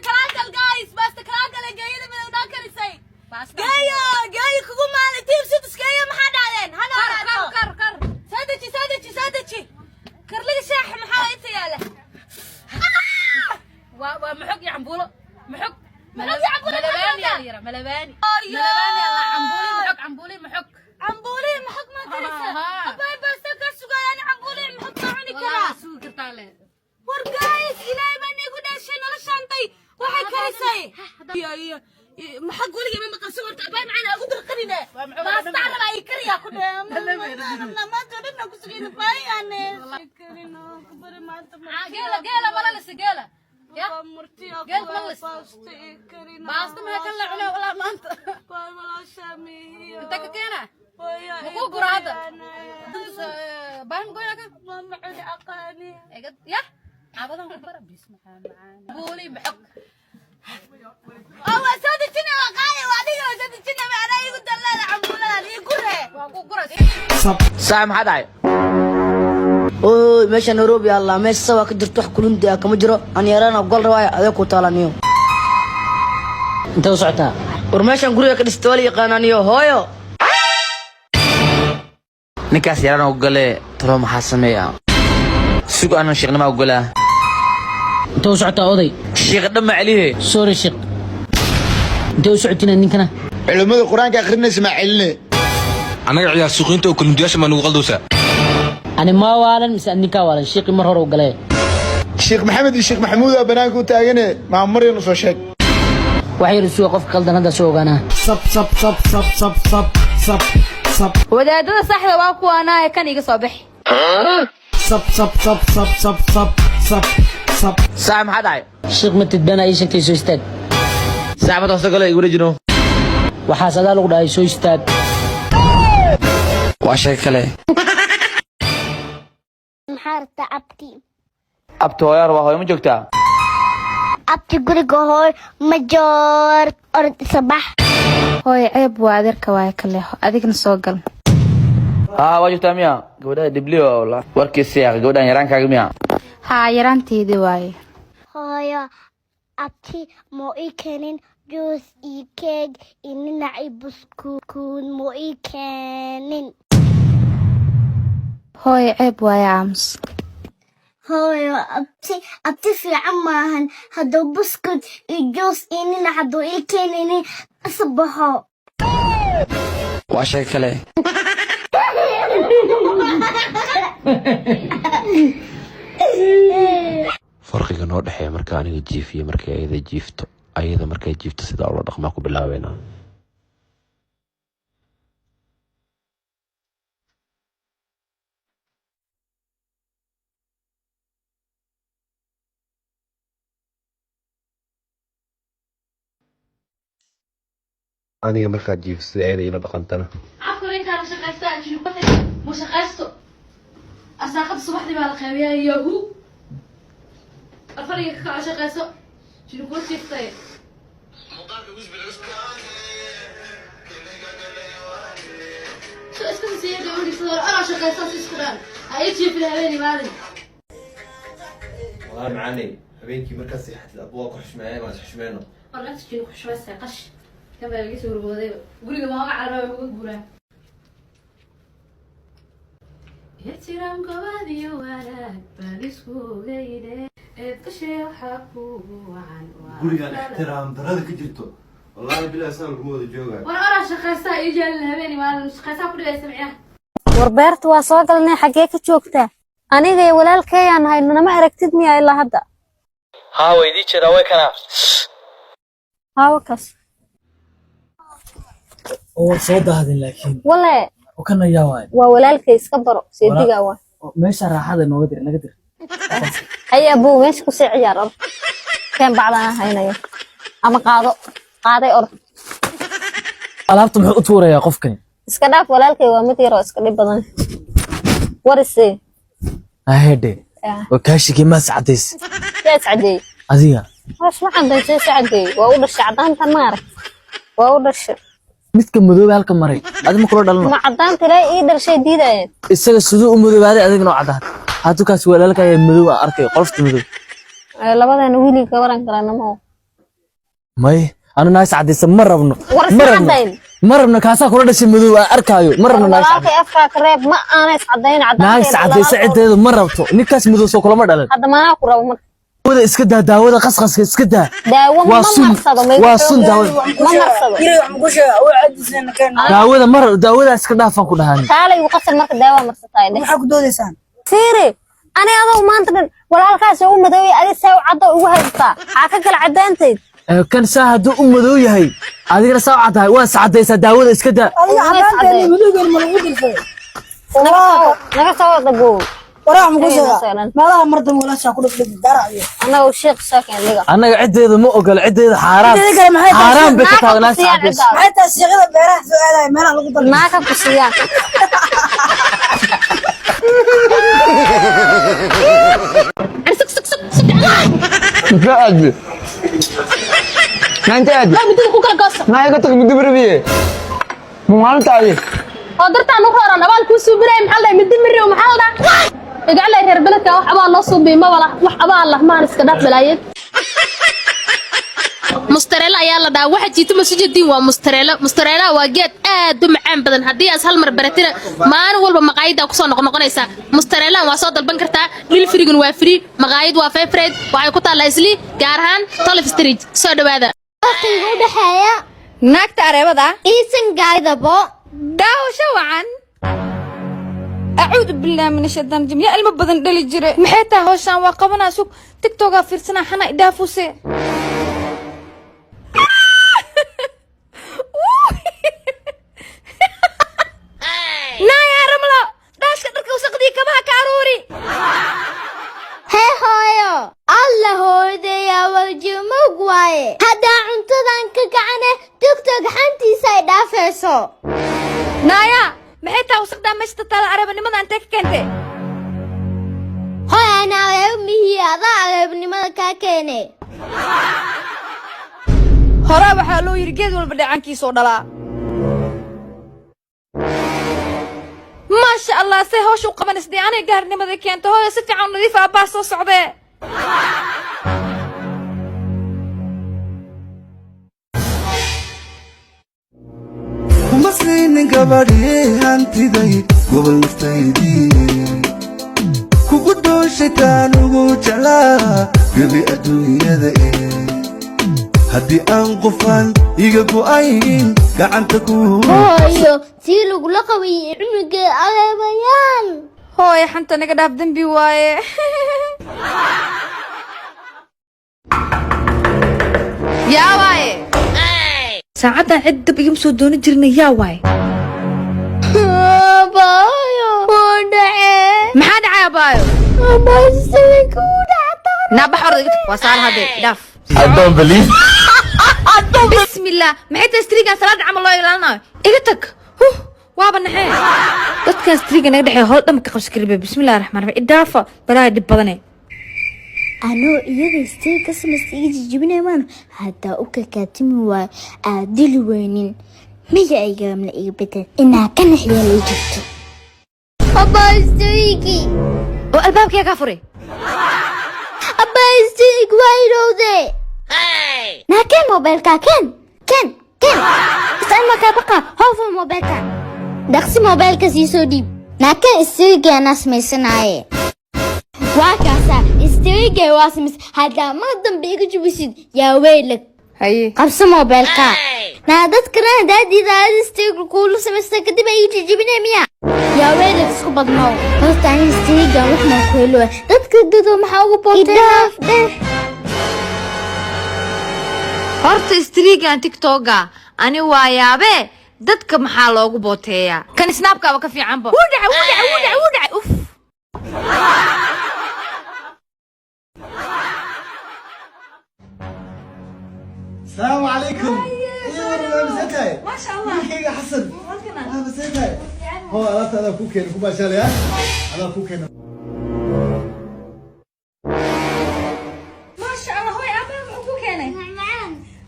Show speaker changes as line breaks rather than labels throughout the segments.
كراكل جايز باستا كراكل جاية من ذاكر السي جاية كوكو مالي تيم سدس جاية ما حد علين هلا كر سادتي كرلي شاح محاوي سيالة
ومحق يا عمبولة محق
يا عمبولة
ملباني
الله
عمبولي محق
ما كرسة أباي بس كرسة يعني عمبولي محق معوني كلا
سوق كرتالة
ورجايز إلهي بني قد أشين ولا شانتي وحي كرسة يا محق ولي ما قصور تبان معنا أقدر قرينة ما استعرض أي كريا كده ما قدرنا كسرين باي أنا كرينا كبر ما أنت
جيلة ولا لسه جيلة يا
مرتي
قلت ملص باستم هيك ولا ما أنت
باي ولا شامي
أنت كينا مكو قرادة باهم قوينك
ما معي أقاني
يا عبدا كبر بيسمح معانا بولي محق
أو سادتنا وقاية وعليا سادتنا معنا يقول دلالة عمبولا يقول
سام حد عاي
اوي ماشي نيروبي الله ماشي سوا كدرت wax kulunta kama jiro aan yarana gol rawaaya adeeg ku taalaniyo inta socota war meeshan guriga ka dhistay wali yaqaananiyo hooyo
ninkaas yarana u gale talo maxaa sameeyaa suuq aan sheegnama u galaa
inta socota oday
sheekh dhama calihe
sorry sheekh inta socotina ninkana
culimada quraanka akhrinaysa ma celine
anaga ciyaar suuqinta oo kulundiyaasha ma nagu qaldoosa
أنا ما والن مس أني كوالن شيخ مرة وقلة
الشيخ محمد الشيخ محمود أبناك وتاجنه مع مريم وصوشك
وحير السوق قف قلدنا هذا سوق أنا
صب ودادنا صاحبه واكو أنا كان يجي صباح
سام حد عاي
الشيخ ما تتبنى أي شيء تيسو استاد
سام توصل قال يقول جنو
وحاسد على قد أي شيء استاد
واشك كله
محارة أبتي
abto yar waa hooyo ma joogtaa
أبتي guriga hooy ma joor orod sabax
hooy ceeb waa adeerka waa kale adigna soo gal
waa joogtaa miya gabadha dibliyo wala warkiisa yaa gabadhan yaraankaaga miya
yaraanteedii waaye
hooyo abti mo ii keenin juus iyo keeg iyo ninac iyo buskuud mo ii keenin
hooy ceeb waaye aamus
hooyo abti fiican maahan hadduu buskud iyo juus iyo ninac hadduu ii keeninin sabaxo
waa shay kale
farqiga noo dhaxeeya marka aniga jiifiyo markay ayada jiifto ayada markay jiifto sida ula dhaqmaa ku bilaabeena aniga markaa jiifto sida ayada ila dhaqantana
عفوا كان شقيسته أجيب مو شقيسته أساقط الصبح دي بالقهوية ياهو الفريق كان شقيسته شنو كنت شفتي شو اسمه سيدي يقول لي صدر أنا شقيسته سيسكران أيتي في الهواني مالي
والله معاني هبينكي مركز سيحة الأبواق وحش معايا ما تحش معنا
والله تشيني وحش بس قش كم بلقيت وربوده قولي ما وقع على قوله يترام قوادي وراك بلسكو غيره اتقشي وحكو عن
قولي أنا احترام درادك جرتو والله بلا سام رموده جوغا
وانا أرى شخصا يجي الهبيني مال شخصا كله يسمعيه
warbeerta waa soo galnay xagee ka joogtaa aniga iyo walaalkayaan haynana ma aragtid miya ilaa hadda
haa weydii jeedaa way kana
hawa kas
oo soo daadin laakiin
wale
kana yaa waay
waa walaalkay iska baro seediga waa
meesha raaxada nooga dir naga dir
haya buu meesha ku sii ciyaar or keen bacdana haynayo ama qaaday or
alaabta muxuu u tuurayaa qofkan
iska dhaaf walaalkay waa mid yar oo iska dhib badan warise
ahede oo kaashigi ma sacdeys
sacdeey
adiga
wash ma cadaysay sacdeey waa u dhashay cadaanta ma arag waa u dhashay
midka madoob halka maray adima kula dhalno
ma cadaanta ilaa ii dhashay diidayeen
isaga sidoo u madoobaaday adigna oo cadaan hadu kaas walaalka ay madoob arkay qolfta madoob
labadana wiili gabaran kala namo
may أنا ناس عادي مرة
ورسمين
مرة كاسا كل شيء مذوب أركايو مرة ناس
عادي أفكار قريب ما أنا عدين
ناس عادي سعد مرة نكاس مذوب سو كل مرة
هذا ما أنا قرب
وده اسكده داوود قصقص اسكده
داوود ما مرصده
واصل داوود
ما مرصده
يري waxaan ku sheegaa oo caadisana kan
داوود مرة داوود اسكده فان كل هاني
تعال يقصر مرك داوود مرصتاي ده
waxa ku doodeysaan
فيري أنا هذا ما أنت ولا الكاس هو مدوي أنا ساو عضو وهذا عاكل عدانتي
كان ساعد مدو يهي هذه ساعة هاي واسعة داوود اسكده
adiga xabaanteeni madowgan ma lagu dilfay
naga soo dago
waraa ma ku sheegaa meelaha mardan walaasha ku dhigay daraciyo
أنا وشيخ ساكن لقى
أنا عديد مو أقل عديد حرام بكتاب ناس عديد
حتى الشيخة beeraha soo aaday meelaha lagu dalbay
ما كان كسيان
فأدي ما أنت أدي
لا بدي كوكا قصة
ما يقطع بدي بربيه مو عارف عليه
قدرت أنا أخرى أنا بالكل سوبري محل مدي مري ومحل ده قال لي هرب لك وحبا الله صوبي ما ولا وحبا الله ما نسكدات بلايد مستريلا يلا دا واحد جيت مسجدين ومستريلا واجد دم عام بدن هدي أسهل مر برتنا ما أنا والله مقايد أو كسر نقنيسا مستريلا وصاد البنكرتا للفريق وافري مقايد وافريد وعيقطع لازلي جارهان طالب ستريج سود هذا
أخي قول حياة
naagta areebada
إيسن قاعدة بو
daawasho wacan acuudu billahi min ashaytaan rajim yaa ilmo badan dhali jire maxay tahay hawshaan waa qabanaa sug tiktoka fiirsana xana idhaafuse naaya ramlo dhaaska dharka wasaqdii kabaha ka aruuri
هي هايو الله هوديا وجمك واي هدا عنتدان ككعنه تيك توك حنتي سايدا فيسو
naaya maxay tahay wasaqdaa meesha taala arabanimada intee ka keentay
هاي أنا أمي هذا على ابن ملكا كيني
hore waxaa loo yiri geed walba dhacankiisoo dhalaa maasha allah say hawsha u qabanaysa anay gaarnimada keento hooyo si fiican nadiif ah baa soo socdee
kuma siinin gabadhii hantiday gobol naftaydii kugu dhooshataan ugu jeclaa gebi adduunyada haddii aan qofaan iga go'ayn gacanta ku
هايو تيلو لقوي عمق على بيان
hooyo xanta naga dhaaf dambi waaye yaa waaye saacadan cid dab igama soo dooni jirnay yaa waaye
بايو ودعي
maxaa dhacay abaayo
بس كودا
naabax orda waa saar hadee dhaaf
I don't believe
بسم الله maxay tahay striigan salaad camal loo ilaalinayo iga tag waaba naxee dadkan striiga naga dhexeeya howl dhamka qabsi karibe bismillahi raxmaan raxiim idaafa balaa dhib badane
أنا إيجا استيل قسم استيجي جبنا مان حتى أوكا كاتمي وعادل وينين ميجا إيجا من إيجا بتن إنها كان حيالي جبتو أبا استيجي
oo albaabkaya kaa furay
أبا استيجي وايرو ذي نا كان موبايل كان استنى كابقى هو في الموبايل كان دقسي موبايل كسيسو ديب نا كان استيجي أنا سميسناي واكاسا استيجي واسمس هذا ما دم بيجي جبسيد يا ويلك
haye
qabso mobilka na dadkana daadii istaygu kuulu sameystay kadib ay jijibinay miya yaa weelad isku badno horta aan istayga wax ma ku helo dadka dudu maxaa ugu bootay
horta striigan tiktoka ani waa yaabe dadka maxaa loogu booteeyaa kan snapka waa ka fiican ba wudhac uf
السلام عليكم ما شاء الله كيف حسن مسيتها هو هذا كوكين كوبا شالي ها هذا كوكين
ما شاء الله هو أبا كوكينه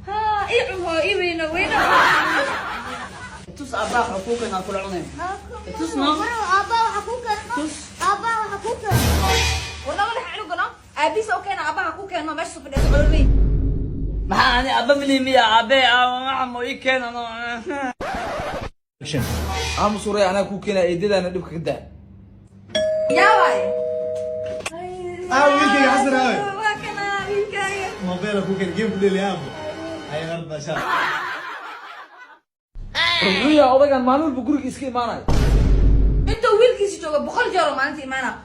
ها إيعو هو إيوينه وينه
tus abaa xuquuqna ku lacunay tus no
aba xaquuqa
والله ولا حلو قلنا أبي سو كان أبا كوكينه ماشي في الأسبوع
maxaa
أنا أبا مني أبي أو يكين أنا
عم سوري أنا كوكينا إيدي أنا دوك كده
يا واي
ويلكي يا حسن هاي موبايلك كوكين جيب لي يا ابو هاي غلط ما شاء
رجويا أوضاعن مانول بقولك إسكي ماناي
انت ويلكيسي جوجا بقول جارو ما انت معنا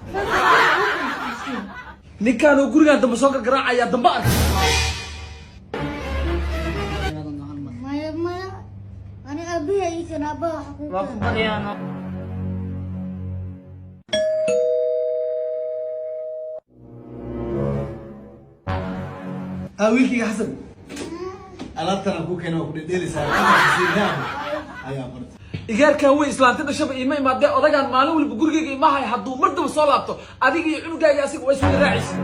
ninkaan guriga dambe soo gargaraacaya dambe ark
maya ani abiya ikan aba
waa ku baryaano
ويلكي يا حسن alaabtan aan ku keenay waa ku dhedheelaysaa ayaa marta
igaarkan way islaantay dhashaba iima imaadee odagaan maalin waliba gurigayga imahay hadduu mar daba soo laabto adiga iyo cunugaaga asiga waa iswada raacaysa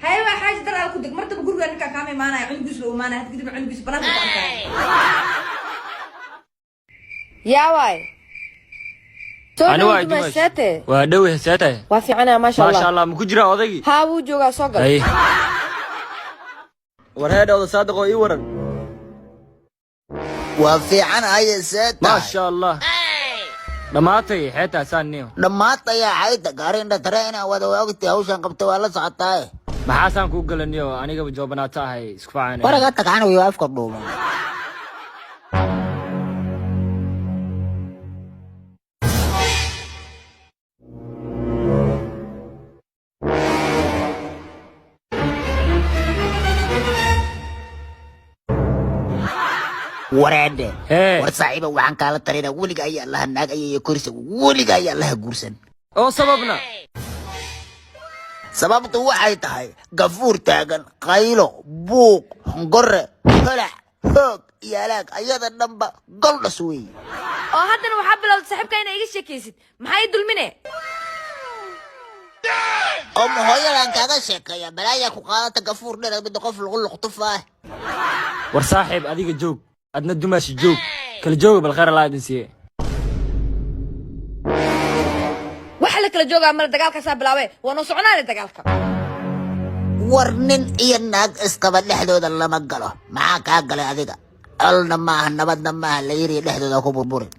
هاي واحد حاجة ترى كنت مرتب بقول لك كامي معنا عندي جزء ومعنا هتكتب عندي جزء بنات
يا واي
أنا واي دمشق وادوي هساته
وافي عنا ما شاء الله
ما شاء الله مكجرة أودي
ها وو جوجا صقر
أي ورهاد أو صادق أو يورن
وافي عنا هاي هساته
ما شاء الله دماتي حتى سانيو
دماتي يا حيتا قارين دا ترينا ودا وقتي هوشان قبتي ولا سعطاي
maxaasaan ku galaniyo aniga joobana tahay isku faacana
waraga taqaan way afka dhuuman warade war saaxiiba waxaan kala tarina waliga ay Allah naag ay kursi waliga ay Allah guursan
oo sababna
sababtu waxay tahay gafuur taagan qaylo buuq hongore holac hoog iyo alaag ayada dhanba goldhas weeye
oo haddana waxaa bilowday saaxiibka inay iga sheekaysid maxay dulmine
oo hooyadan kaaga sheekaya balaaya ku qaadata gafuur dheer mid qof lagu luqtufaa
war saaxiib adiga joog adna dumaashi joog kala jooga bal khayr Allah idin siiye
waxa la kala joogaa mar dagaalka saa bilaabay waa noo soconaanay dagaalka
war nin iyo naag iskaba dhexdooda lama galo maxaa kaa galay adiga alna maaha nabadna maaha la yiri dhexdooda ku burburin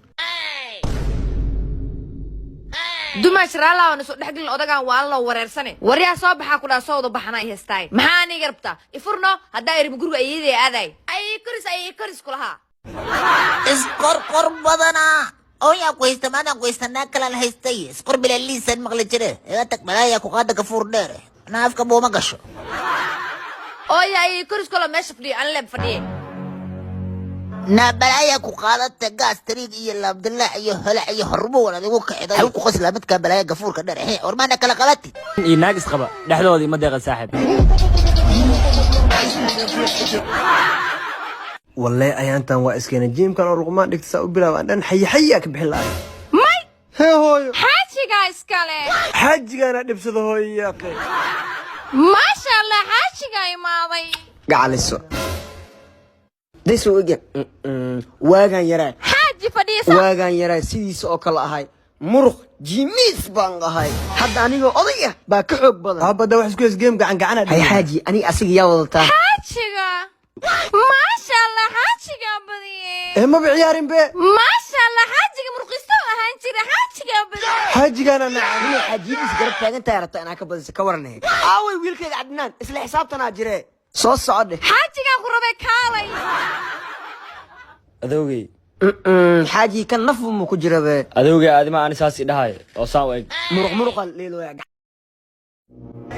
dumaash raalaha wana soo dhexgelin odagaan waa la wareersane waryaa soo baxaa ku dhaa soo wada baxana ay heestaay maxaa aniga rabtaa ifurno haddaa irmi guriga ayadii aaday ay koris kulahaa
isqorqor badanaa oya kuhaysta maadaan kuhaystanaa kalaan haystay isqor bilaliisan maqli jire iga tag balaaya ku qaada gafuur dheere naafka buuma gasho
oya ay koris kula meesha fadhiyo aan leeb fadhiye
na balaaya ku qaadata gaas tariig iyo laabdilaac iyo holac iyo hormuun adigu kiciday hal ku qosla midka balaaya gafuurka dheer ormaana kala qalati
iyo naag isqaba dhexdoodii ma deeqa saaxiib
والله أيانتان واسكين جيم كانوا رقمان دكت ساو بلا وأنا حي كبحل الله
ماي
هي هوي
حاجي جايس كله
حاجي أنا نبص ذا هوي يا أخي
ما شاء الله حاجي جاي ماضي
قاعد السوق ده سوق جا واجن يرى
حاجي فديسة
واجن يرى سيدي سوق الله هاي مرخ جيميس بانغ هاي حد أنا جو قضية باكحب بدل هبا ده وحش كويس جيم قاعد هاي حاجي أني أسيق يا ولد
حاجي ما شاء الله حاجي بدي
ما بعيارين بيه
ما شاء الله حاجي مرقصتو هانتي حاجي بدي
حاجي أنا أنا حاجي بس قربت أنت عرفت أنا كبز كورني أوي ويلك عدنان إسلا حسابتنا جري صوص عادي
حاجي قربي كالي
أدوغي
حاجي كان نفو مكجرة بيه
أدوغي أدما أنا ساسي دهاي أو ساوي
مرق الليلو يا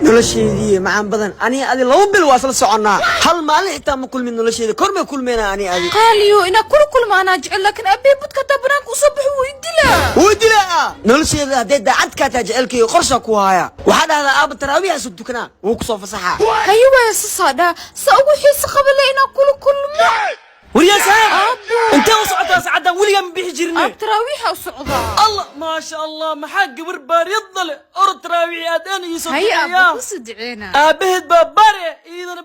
nolosheedii macaan badan ani adi laba bil waa sala soconaa hal maalin xitaa ma kulmin nolosheeda korma kulmeena ani adi
qaaliyo ina kulma ana jecel laakiin abee budka dabran ku soo bixi way dilaa
nolosheeda haday daacad ka taa jecelkay qorsha ku haya waxa dhahdaa aaba taraawiya soo dukanaa wuu ku soo fasaxa
hayo way saada sa ugu xiisa qabale ina kulma
وريا سام انت وصعدت سعدان وليا مبيح جرني
التراويح وصعدة
الله ما شاء الله محق بربار يضل اور تراويح ادان يسوق
هيا ابو صدعينا
ابهد باري اذا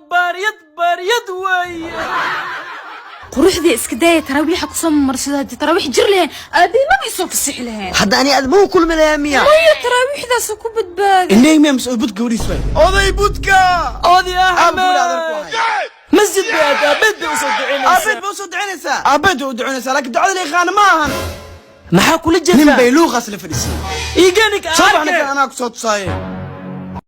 باريد واي
قروحدي اسكدايه تراويح قسم مرشدات تراويح جر لهن ابي ما بيصوف فسح لهن
حتى اني ادمو كل من الاياميه
هي تراويح ذا سكو بدباد
اني ما مسؤول بدك وريس فاي
اودي بودكا اودي احمد
مسجد بيت ابد وصد عنيسا ابد ودعنيسا لكن دعوة لي خان maahan
maxaa kula jeedaa
nin bay luuqas la fadhiisay
iiganik
صباح انا كنت صاير